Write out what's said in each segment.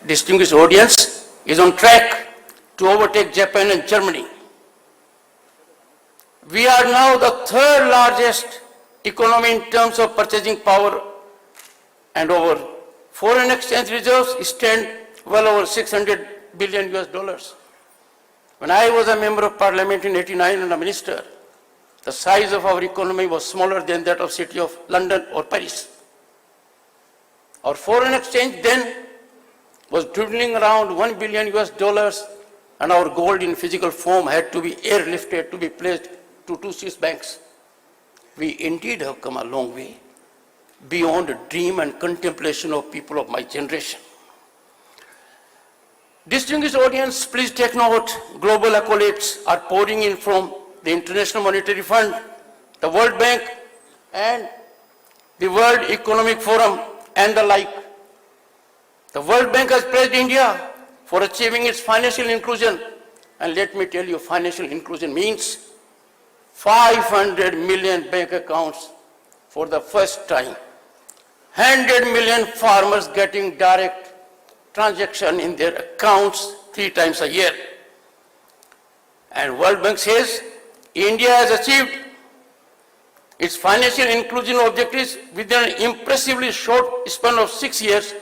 distinguished audience, is on track to overtake Japan and Germany. We are now the third largest economy in terms of purchasing power, and our foreign exchange reserves stand well over $600 billion US. When I was a member of parliament in '89 and a minister, the size of our economy was smaller than that of city of London or Paris. Our foreign exchange then was dwindling around $1 billion US, and our gold in physical form had to be airlifted to be placed to 2 Swiss banks. We indeed have come a long way beyond a dream and contemplation of people of my generation. Distinguished audience, please take note, global accolades are pouring in from the International Monetary Fund, the World Bank, and the World Economic Forum, and the like. The World Bank has praised India for achieving its financial inclusion, and let me tell you, financial inclusion means 500 million bank accounts for the first time, 100 million farmers getting direct transaction in their accounts 3 times a year. And World Bank says India has achieved its financial inclusion objectives within an impressively short span of 6 years,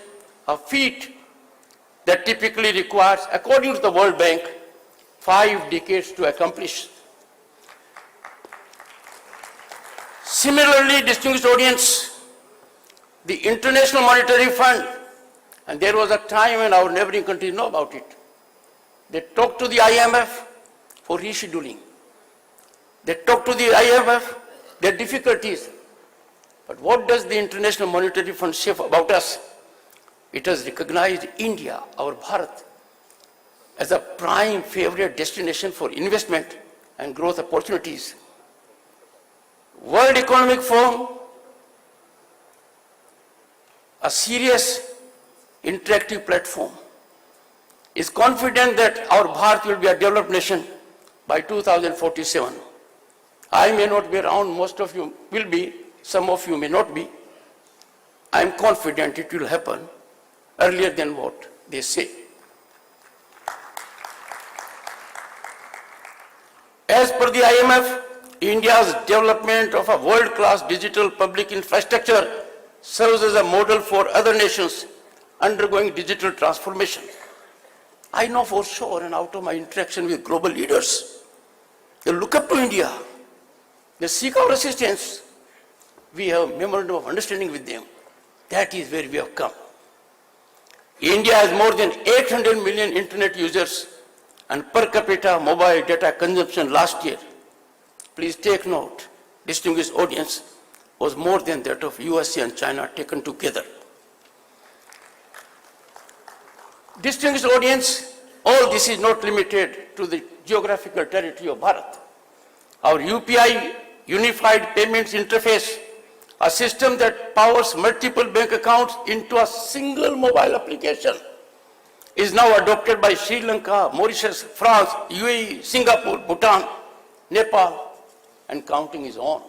a feat that typically requires, according to the World Bank, 5 decades to accomplish. Similarly, distinguished audience, the International Monetary Fund, and there was a time when our neighboring countries know about it, they talked to the IMF for rescheduling. They talked to the IMF their difficulties. But what does the International Monetary Fund say about us? It has recognized India, our Bharat, as a prime favorite destination for investment and growth opportunities. World Economic Forum, a serious interactive platform, is confident that our Bharat will be a developed nation by 2047. I may not be around, most of you will be, some of you may not be. I am confident it will happen earlier than what they say. As per the IMF, India's development of a world-class digital public infrastructure serves as a model for other nations undergoing digital transformation. I know for sure, and out of my interaction with global leaders, they look up to India. They seek our assistance. We have a memorandum of understanding with them. That is where we have come. India has more than 800 million internet users, and per capita mobile data consumption last year, please take note, distinguished audience, was more than that of USA and China taken together. Distinguished audience, all this is not limited to the geographical territory of Bharat. Our UPI, Unified Payments Interface, a system that powers multiple bank accounts into a single mobile application, is now adopted by Sri Lanka, Mauritius, France, UAE, Singapore, Bhutan, Nepal, and counting is on.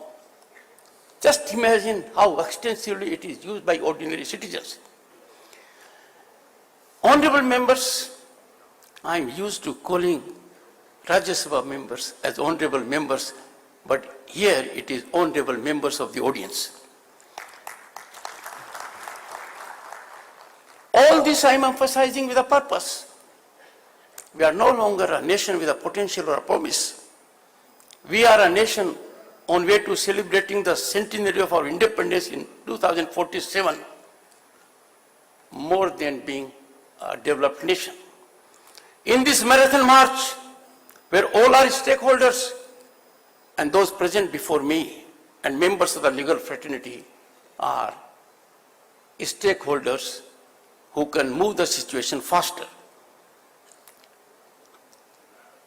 Just imagine how extensively it is used by ordinary citizens. Honorable members, I am used to calling Rajya Sabha members as honorable members, but here it is honorable members of the audience. All this I am emphasizing with a purpose. We are no longer a nation with a potential or a promise. We are a nation on way to celebrating the centenary of our independence in 2047, more than being a developed nation. In this marathon march, where all our stakeholders and those present before me and members of the legal fraternity are stakeholders who can move the situation faster.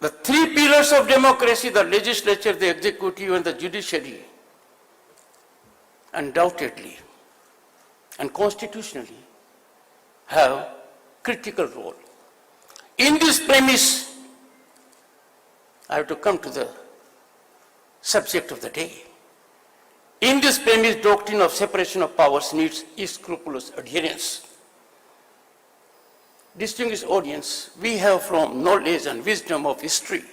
The 3 pillars of democracy, the legislature, the executive, and the judiciary, undoubtedly and constitutionally have critical role. In this premise, I have to come to the subject of the day. In this premise, doctrine of separation of powers needs scrupulous adherence. distinguished audience, we have from knowledge and wisdom of history.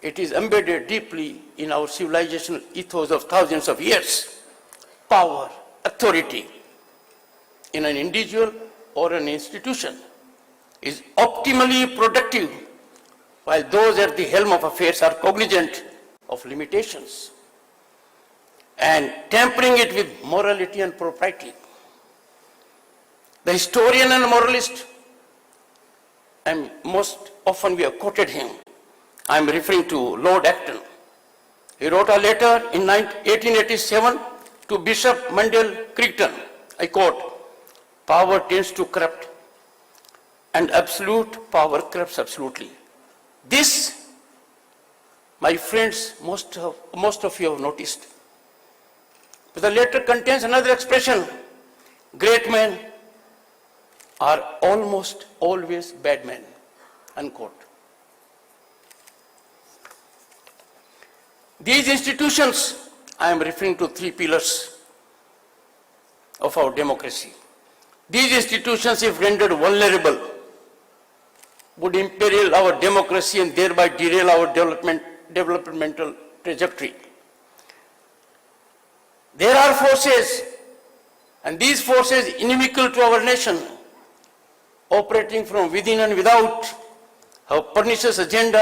It is embedded deeply in our civilizational ethos of thousands of years. Power, authority in an individual or an institution is optimally productive, while those at the helm of affairs are cognizant of limitations and tempering it with morality and propriety. The historian and moralist, and most often we have quoted him, I am referring to Lord Acton. He wrote a letter in 1887 to Bishop Mundell Crichton. I quote, "Power tends to corrupt, and absolute power corrupts absolutely." This, my friends, most of you have noticed. But the letter contains another expression: great men are almost always bad men, unquote. These institutions, I am referring to three pillars of our democracy. These institutions, if rendered vulnerable, would imperil our democracy and thereby derail our developmental trajectory. There are forces, and these forces inimical to our nation, operating from within and without, have pernicious agenda